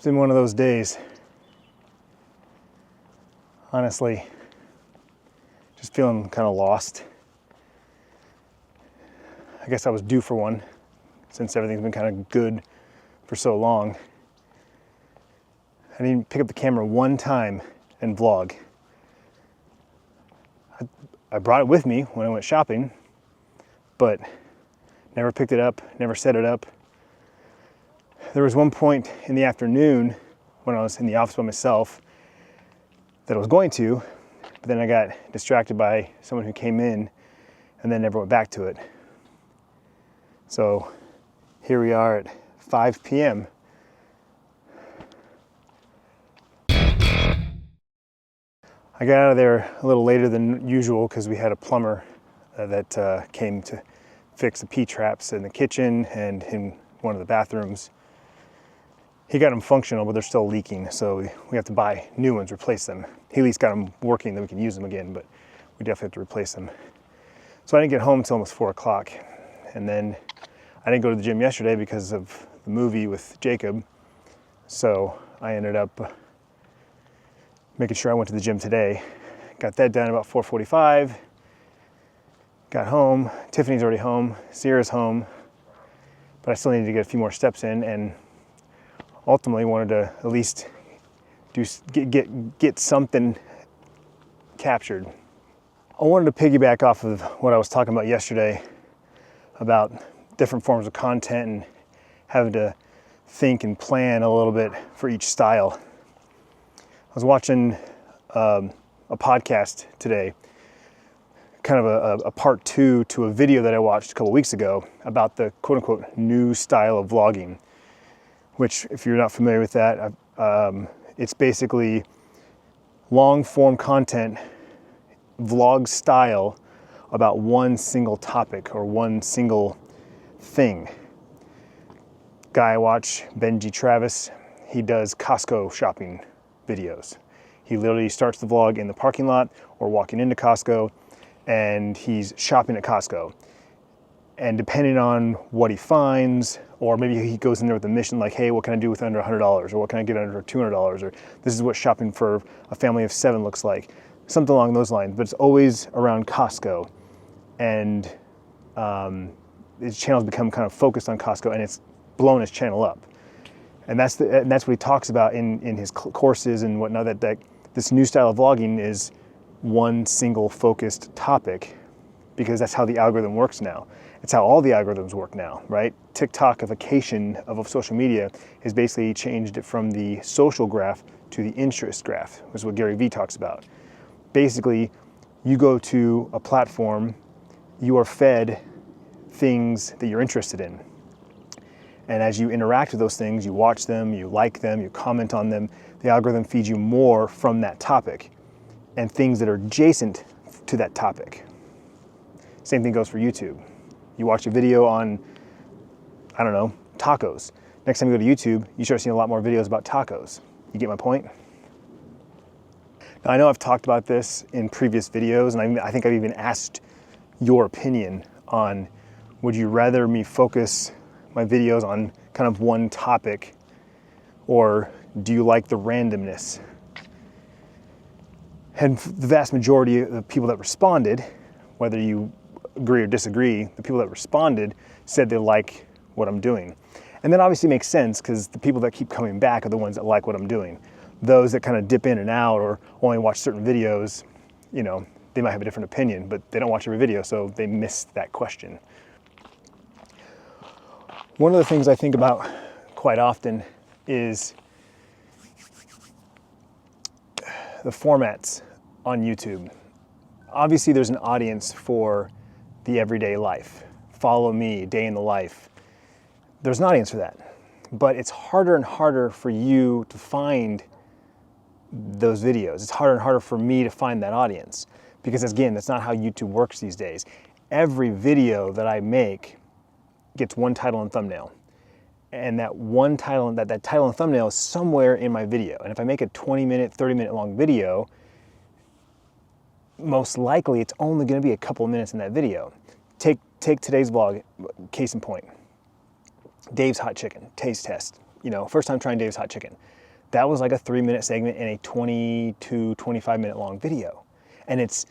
been one of those days. Honestly, just feeling kind of lost. I guess I was due for one since everything's been kind of good for so long. I didn't pick up the camera one time and vlog. I brought it with me when I went shopping, but never picked it up, never set it up. There was one point in the afternoon when I was in the office by myself that I was going to, but then I got distracted by someone who came in and then never went back to it. So here we are at 5 p.m. I got out of there a little later than usual because we had a plumber that came to fix the P-traps in the kitchen and in one of the bathrooms. He got them functional, but they're still leaking, so we have to buy new ones, replace them. He at least got them working, then we can use them again, but we definitely have to replace them. So I didn't get home until almost 4 o'clock. And then I didn't go to the gym yesterday because of the movie with Jacob. So I ended up making sure I went to the gym today. Got that done about 4:45. Got home. Tiffany's already home. Sierra's home. But I still needed to get a few more steps in, and ultimately wanted to at least get something captured. I wanted to piggyback off of what I was talking about yesterday about different forms of content and having to think and plan a little bit for each style. I was watching a podcast today, kind of a part 2 to a video that I watched a couple weeks ago about the quote-unquote new style of vlogging, which, if you're not familiar with that, it's basically long-form content, vlog style, about one single topic or one single thing. Guy I watch, Benji Travis, he does Costco shopping videos. He literally starts the vlog in the parking lot or walking into Costco, and he's shopping at Costco. And depending on what he finds, or maybe he goes in there with a mission like, hey, what can I do with under $100? Or what can I get under $200? Or this is what shopping for a family of 7 looks like. Something along those lines, but it's always around Costco. And his channel's become kind of focused on Costco, and it's blown his channel up. And that's what he talks about in his courses and whatnot, that this new style of vlogging is one single focused topic, because that's how the algorithm works now. It's how all the algorithms work now, right? TikTokification of social media has basically changed it from the social graph to the interest graph, which is what Gary Vee talks about. Basically, you go to a platform, you are fed things that you're interested in. And as you interact with those things, you watch them, you like them, you comment on them, the algorithm feeds you more from that topic and things that are adjacent to that topic. Same thing goes for YouTube. You watch a video on, I don't know, tacos. Next time you go to YouTube, you start seeing a lot more videos about tacos. You get my point? Now, I know I've talked about this in previous videos, and I think I've even asked your opinion on, would you rather me focus my videos on kind of one topic, or do you like the randomness? And the vast majority of the people that responded, whether you agree or disagree, the people that responded said they like what I'm doing. And that obviously makes sense, because the people that keep coming back are the ones that like what I'm doing. Those that kind of dip in and out or only watch certain videos, you know, they might have a different opinion, but they don't watch every video, so they miss that question. One of the things I think about quite often is the formats on YouTube. Obviously, there's an audience for the everyday life. Follow me, day in the life. There's an audience for that. But it's harder and harder for you to find those videos. It's harder and harder for me to find that audience. Because again, that's not how YouTube works these days. Every video that I make gets one title and thumbnail. And that one title, that title and thumbnail is somewhere in my video. And if I make a 20-minute, 30-minute long video, most likely it's only going to be a couple of minutes in that video. Take today's vlog, case in point. Dave's Hot Chicken, taste test. first time trying Dave's Hot Chicken. That was like a 3-minute segment in a 20 to 25 minute long video. And it's,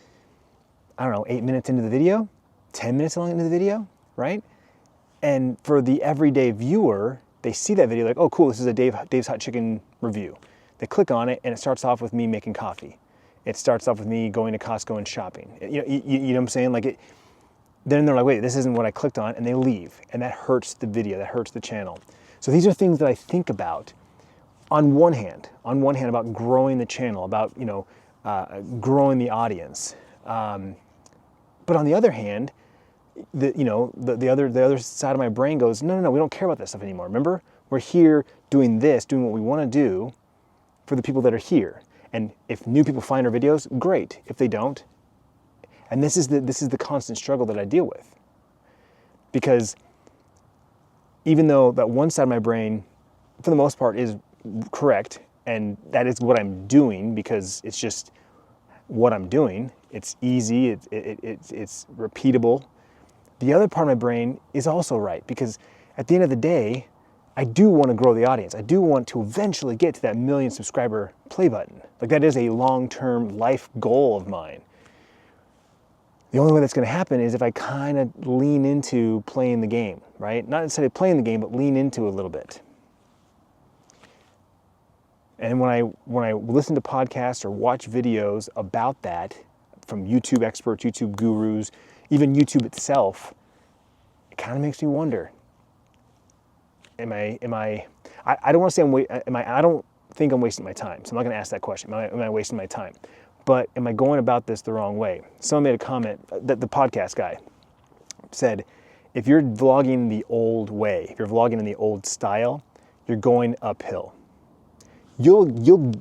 I don't know, 8 minutes into the video, 10 minutes long into the video, right? And for the everyday viewer, they see that video like, oh cool, this is a Dave's Hot Chicken review. They click on it and it starts off with me making coffee. It starts off with me going to Costco and shopping. You know what I'm saying? Then they're like, wait, this isn't what I clicked on, and they leave. And that hurts the video, that hurts the channel. So these are things that I think about on one hand about growing the channel, about, growing the audience. But on the other hand, the other side of my brain goes, no, we don't care about that stuff anymore. Remember, we're here doing what we want to do for the people that are here. And if new people find our videos, great. If they don't, and this is the constant struggle that I deal with. Because even though that one side of my brain, for the most part, is correct, and that is what I'm doing because it's just what I'm doing. It's easy, it's repeatable. The other part of my brain is also right, because at the end of the day, I do want to grow the audience. I do want to eventually get to that 1 million subscriber play button. Like, that is a long-term life goal of mine. The only way that's going to happen is if I kind of lean into playing the game, right? Not necessarily playing the game, but lean into it a little bit. And when I listen to podcasts or watch videos about that from YouTube experts, YouTube gurus, even YouTube itself, it kind of makes me wonder. I don't want to say I don't think I'm wasting my time. So I'm not going to ask that question. Am I wasting my time? But am I going about this the wrong way? Someone made a comment that the podcast guy said, if you're vlogging the old way, if you're vlogging in the old style, you're going uphill. You'll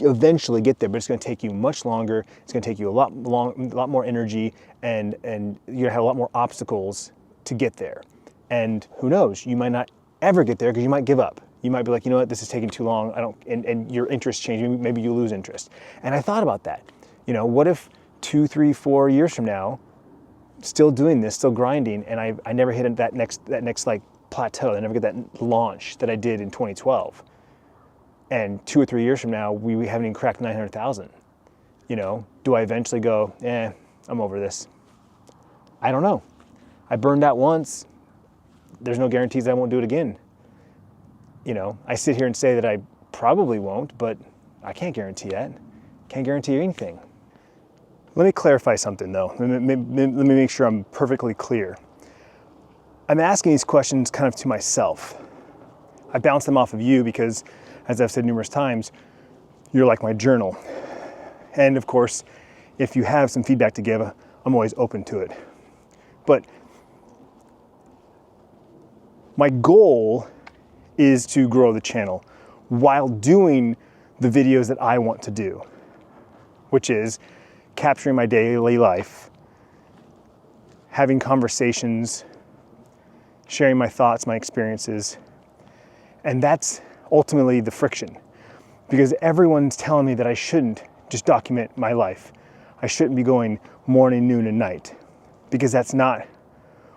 eventually get there, but it's going to take you much longer. It's going to take you a lot more energy, and you're going to have a lot more obstacles to get there. And who knows? You might not ever get there because you might give up. You might be like, you know what, this is taking too long. And your interest changes. Maybe you lose interest. And I thought about that. What if 2, 3, 4 years from now, still doing this, still grinding, and I never hit that next like plateau. I never get that launch that I did in 2012. And 2 or 3 years from now, we haven't even cracked 900,000. Do I eventually go, I'm over this? I don't know. I burned out once. There's no guarantees I won't do it again. I sit here and say that I probably won't, but I can't guarantee that. Can't guarantee anything. Let me clarify something though. Let me make sure I'm perfectly clear. I'm asking these questions kind of to myself. I bounce them off of you because, as I've said numerous times, you're like my journal. And of course, if you have some feedback to give, I'm always open to it. But my goal is to grow the channel while doing the videos that I want to do, which is capturing my daily life, having conversations, sharing my thoughts, my experiences. And that's ultimately the friction, because everyone's telling me that I shouldn't just document my life. I shouldn't be going morning, noon, and night, because that's not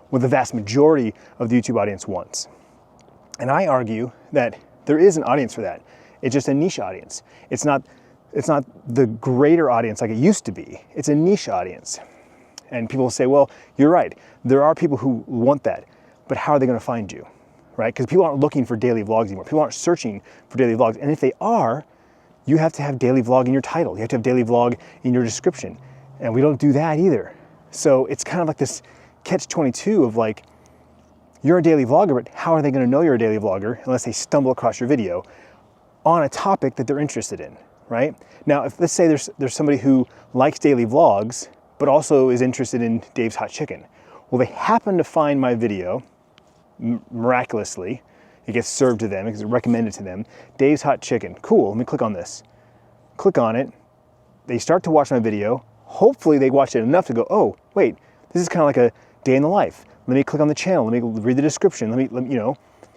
what the vast majority of the YouTube audience wants. And I argue that there is an audience for that. It's just a niche audience. It's not the greater audience like it used to be. It's a niche audience. And people say, well, you're right. There are people who want that, but how are they going to find you, right? Because people aren't looking for daily vlogs anymore. People aren't searching for daily vlogs. And if they are, you have to have daily vlog in your title. You have to have daily vlog in your description. And we don't do that either. So it's kind of like this catch-22 of like, you're a daily vlogger, but how are they going to know you're a daily vlogger unless they stumble across your video on a topic that they're interested in, right? Now, if let's say there's somebody who likes daily vlogs, but also is interested in Dave's Hot Chicken. Well, they happen to find my video, miraculously. It gets served to them, it gets recommended to them. Dave's Hot Chicken, cool, let me click on this. Click on it, they start to watch my video. Hopefully they watch it enough to go, oh, wait, this is kind of like a day in the life. Let me click on the channel, let me read the description. Let me,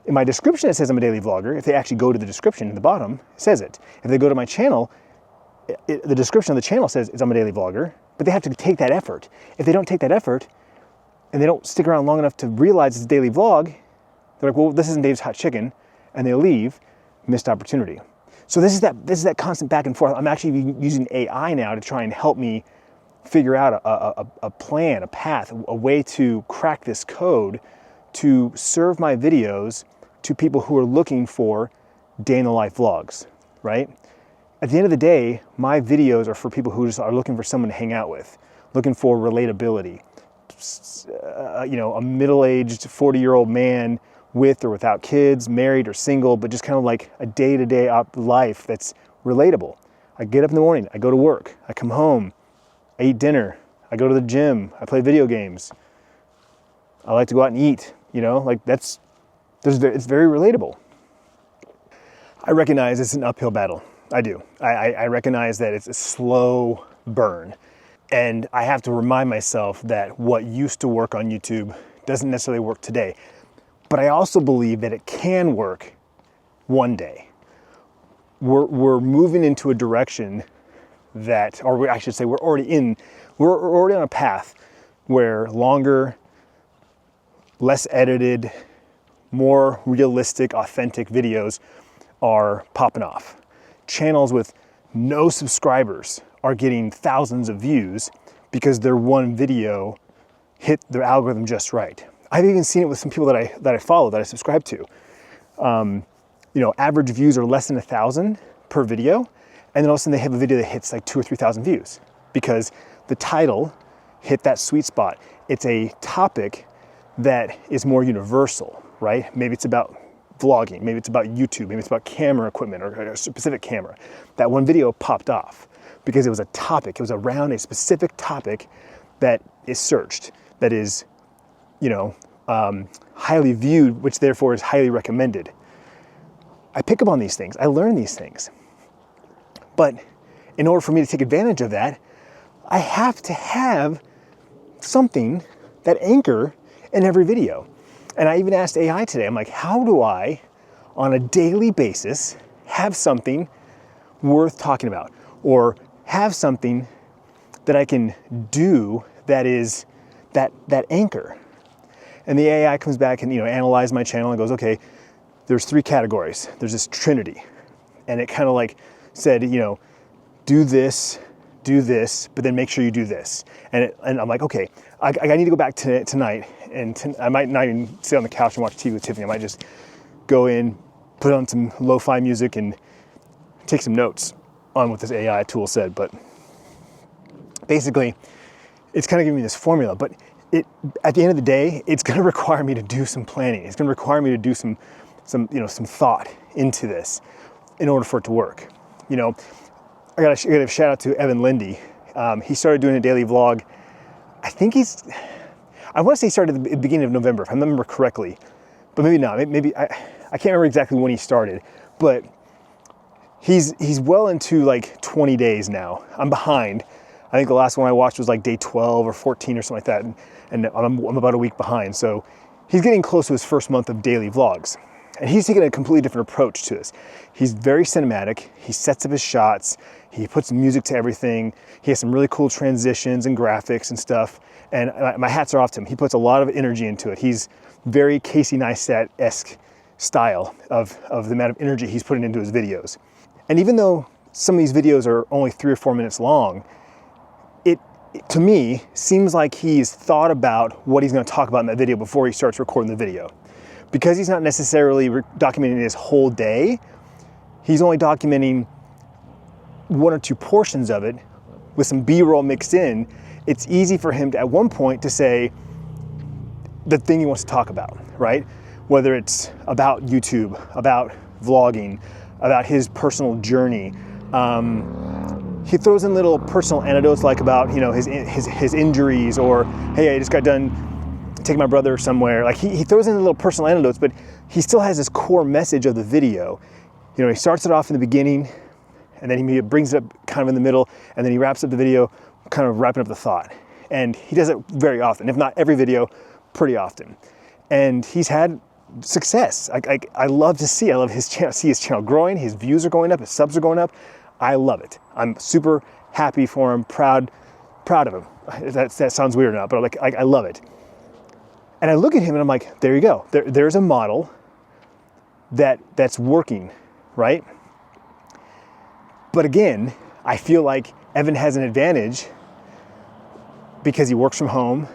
in my description it says I'm a daily vlogger. If they actually go to the description at the bottom, it says it. If they go to my channel, the description of the channel says I'm a daily vlogger, but they have to take that effort. If they don't take that effort, and they don't stick around long enough to realize it's a daily vlog, they're like, well, this isn't Dave's Hot Chicken, and they leave, missed opportunity. So this is that constant back and forth. I'm actually using AI now to try and help me figure out a plan, a path, a way to crack this code to serve my videos to people who are looking for day in the life vlogs, right? At the end of the day, my videos are for people who just are looking for someone to hang out with, looking for relatability. A middle-aged 40-year-old man with or without kids, married or single, but just kind of like a day-to-day life that's relatable. I get up in the morning, I go to work, I come home, I eat dinner, I go to the gym, I play video games. I like to go out and eat, it's very relatable. I recognize it's an uphill battle. I do. I recognize that it's a slow burn. And I have to remind myself that what used to work on YouTube doesn't necessarily work today. But I also believe that it can work one day. We're moving into a direction that, or I should say, we're already on a path where longer, less edited, more realistic, authentic videos are popping off. Channels with no subscribers are getting thousands of views because their one video hit the algorithm just right. I've even seen it with some people that I follow, that I subscribe to. Average views are less than 1,000 per video, and then all of a sudden they have a video that hits like 2,000 or 3,000 views because the title hit that sweet spot. It's a topic that is more universal, right? Maybe it's about vlogging, maybe it's about YouTube, maybe it's about camera equipment or a specific camera. That one video popped off because it was a topic. It was around a specific topic that is searched, that is, highly viewed, which therefore is highly recommended. I pick up on these things. I learn these things. But in order for me to take advantage of that, I have to have something, that anchor in every video. And I even asked AI today, I'm like, how do I, on a daily basis, have something worth talking about? Or have something that I can do that is that anchor? And the AI comes back and analyzes my channel and goes, okay, there's 3 categories. There's this trinity. And it kind of like said, do this, but then make sure you do this. And I'm like, okay, I need to go back tonight, and I might not even sit on the couch and watch TV with Tiffany. I might just go in, put on some lo-fi music, and take some notes on what this AI tool said. But basically, it's kind of giving me this formula. But at the end of the day, it's going to require me to do some planning. It's going to require me to do some thought into this in order for it to work. I got to give a shout out to Evan Lindy. He started doing a daily vlog. I want to say he started at the beginning of November, if I remember correctly, but maybe not. Maybe I can't remember exactly when he started, but he's well into like 20 days now. I'm behind. I think the last one I watched was like day 12 or 14 or something like that, and I'm about a week behind. So he's getting close to his first month of daily vlogs. And he's taking a completely different approach to this. He's very cinematic. He sets up his shots. He puts music to everything. He has some really cool transitions and graphics and stuff. And my hats are off to him. He puts a lot of energy into it. He's very Casey Neistat-esque style of the amount of energy he's putting into his videos. And even though some of these videos are only 3 or 4 minutes long, it to me seems like he's thought about what he's going to talk about in that video before he starts recording the video. Because he's not necessarily documenting his whole day, he's only documenting 1 or 2 portions of it with some B-roll mixed in. It's easy for him to, at one point, to say the thing he wants to talk about, right? Whether it's about YouTube, about vlogging, about his personal journey. He throws in little personal anecdotes like about his injuries, or hey, I just got done taking my brother somewhere. Like he throws in little personal anecdotes, but he still has this core message of the video. He starts it off in the beginning, and then he brings it up kind of in the middle, and then he wraps up the video, kind of wrapping up the thought. And he does it very often, if not every video, pretty often. And he's had success. I love to see. I love see his channel growing. His views are going up. His subs are going up. I love it. I'm super happy for him. Proud of him. That sounds weird or not, but I love it. And I look at him and I'm like, there you go. There's a model that's working right? But again, I feel like Evan has an advantage because he works from home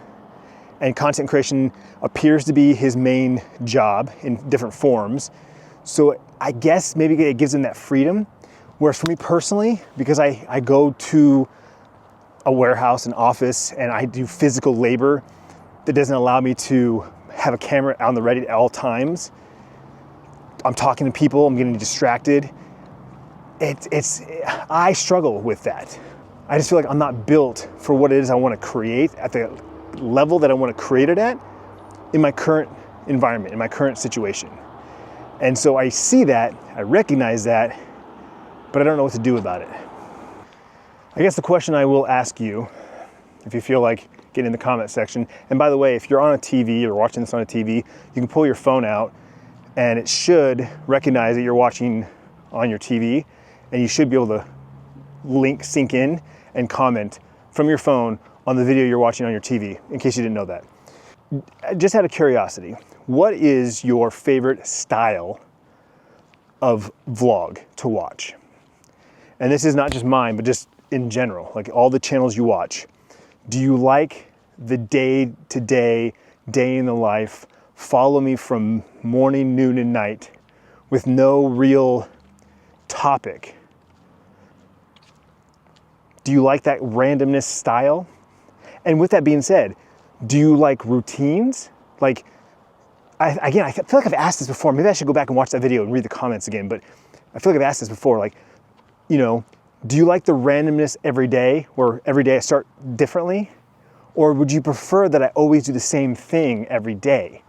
and content creation appears to be his main job in different forms. So I guess maybe it gives him that freedom. Whereas for me personally, because I go to a warehouse, an office, and I do physical labor that doesn't allow me to have a camera on the ready at all times. I'm talking to people, I'm getting distracted. I struggle with that. I just feel like I'm not built for what it is I want to create at the level that I want to create it at in my current environment, in my current situation. And so I see that, I recognize that, but I don't know what to do about it. I guess the question I will ask you, if you feel like getting in the comment section, and by the way, if you're on a TV or watching this on a TV, you can pull your phone out and it should recognize that you're watching on your TV, and you should be able to sync in and comment from your phone on the video you're watching on your TV, in case you didn't know that. Just out of curiosity, what is your favorite style of vlog to watch? And this is not just mine, but just in general, like all the channels you watch. Do you like the day-to-day, day in the life, follow me from morning, noon, and night with no real topic? Do you like that randomness style? And with that being said, do you like routines? Like, I feel like I've asked this before. Maybe I should go back and watch that video and read the comments again, but I feel like I've asked this before. Like, you know, do you like the randomness every day, where every day I start differently? Or would you prefer that I always do the same thing every day?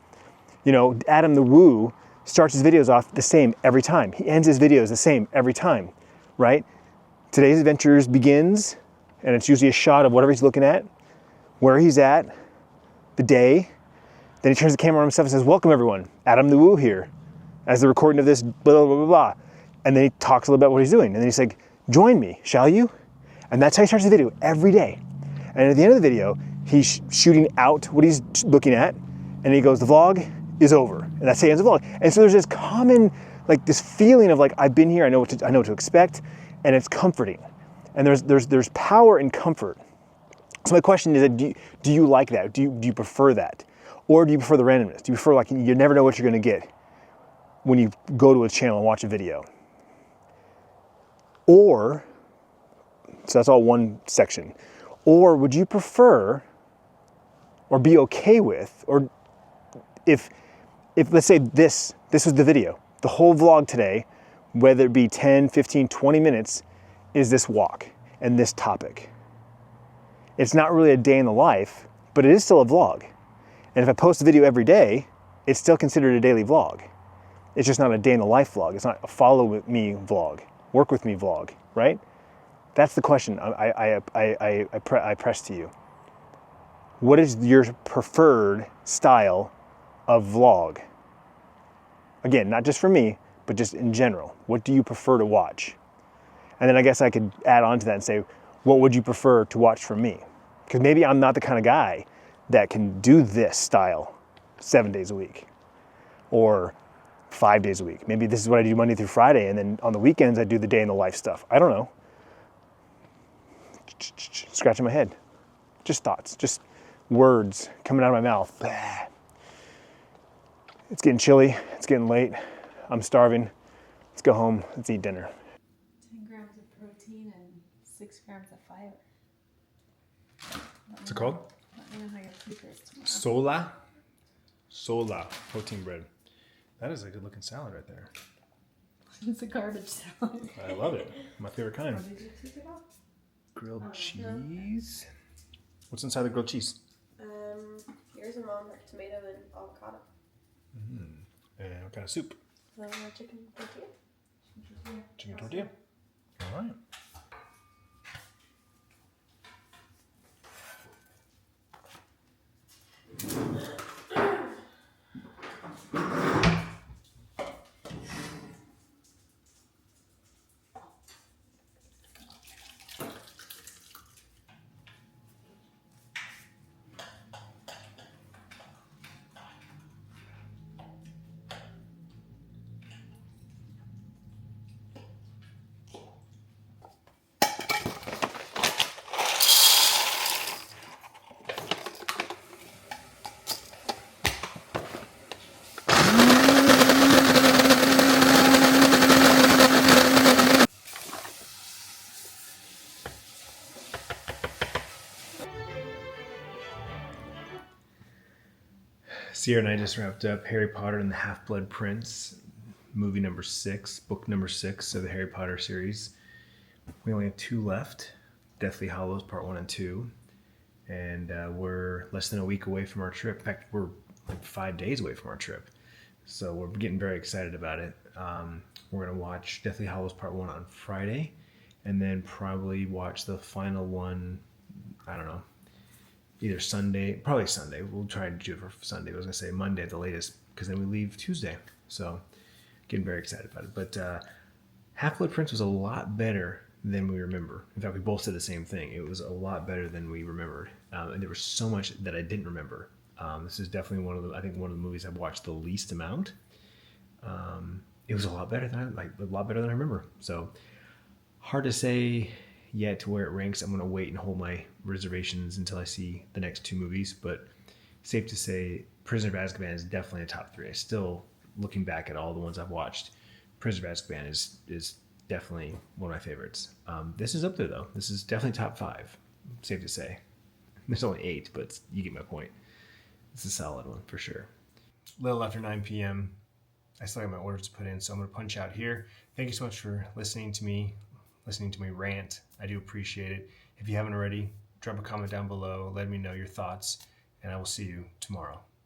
You know, Adam the Woo starts his videos off the same every time. He ends his videos the same every time, right? Today's Adventures begins, and it's usually a shot of whatever he's looking at, where he's at, the day. Then he turns the camera on himself and says, "Welcome everyone, Adam the Woo here, as the recording of this blah, blah, blah, blah." And then he talks a little bit about what he's doing. And then he's like, "Join me, shall you?" And that's how he starts the video every day. And at the end of the video, he's shooting out what he's looking at, and he goes, "The vlog is over." And that's how he ends the vlog. And so there's this common, like this feeling of like, I've been here, I know what to expect, and it's comforting. And there's power in comfort. So my question is, do you like that? Do you prefer that? Or do you prefer the randomness? Do you prefer like you never know what you're gonna get when you go to a channel and watch a video? Or, so that's all one section. Or would you prefer, or be okay with, or if let's say this was the video, the whole vlog today, whether it be 10, 15, 20 minutes, is this walk and this topic. It's not really a day in the life, but it is still a vlog. And if I post a video every day, it's still considered a daily vlog. It's just not a day in the life vlog. It's not a follow with me vlog, work with me vlog, right? That's the question I press to you. What is your preferred style of vlog? Again, not just for me, but just in general. What do you prefer to watch? And then I guess I could add on to that and say, what would you prefer to watch from me? Because maybe I'm not the kind of guy that can do this style 7 days a week or 5 days a week. Maybe this is what I do Monday through Friday, and then on the weekends I do the day in the life stuff. I don't know. Scratching my head. Just thoughts, just words coming out of my mouth. It's getting chilly, it's getting late, I'm starving. Let's go home, let's eat dinner. 10 grams of protein and 6 grams of fiber. What's it called? Let me know how your sleeper is tomorrow. Sola protein bread. That is a good looking salad right there. It's a garbage salad. I love it. My favorite kind. Oh, did you take it off? Grilled cheese. No. What's inside the grilled cheese? Here's a almond, tomato, and avocado. And what kind of soup? Chicken tortilla. Chicken tortilla. All right. Sierra and I just wrapped up Harry Potter and the Half-Blood Prince, movie number 6, book number 6 of the Harry Potter series. We only have 2 left, Deathly Hallows Part 1 and 2, and we're less than a week away from our trip. In fact, we're like 5 days away from our trip, so we're getting very excited about it. We're going to watch Deathly Hallows Part 1 on Friday, and then probably watch the final one, I don't know, either Sunday, probably Sunday. We'll try to do it for Sunday. I was going to say Monday at the latest, because then we leave Tuesday. So getting very excited about it. But Half-Blood Prince was a lot better than we remember. In fact, we both said the same thing. It was a lot better than we remembered. And there was so much that I didn't remember. This is definitely one of the movies I've watched the least amount. It was a lot better than I remember. So hard to say yet to where it ranks. I'm going to wait and hold my reservations until I see the next 2 movies, but safe to say Prisoner of Azkaban is definitely a top 3. I still, looking back at all the ones I've watched, Prisoner of Azkaban is definitely one of my favorites. This is up there though. This is definitely top 5, safe to say. There's only 8, but you get my point. It's a solid one for sure. A little after 9 p.m. I still have my orders to put in, so I'm going to punch out here. Thank you so much for listening to me rant. I do appreciate it. If you haven't already, drop a comment down below. Let me know your thoughts, and I will see you tomorrow.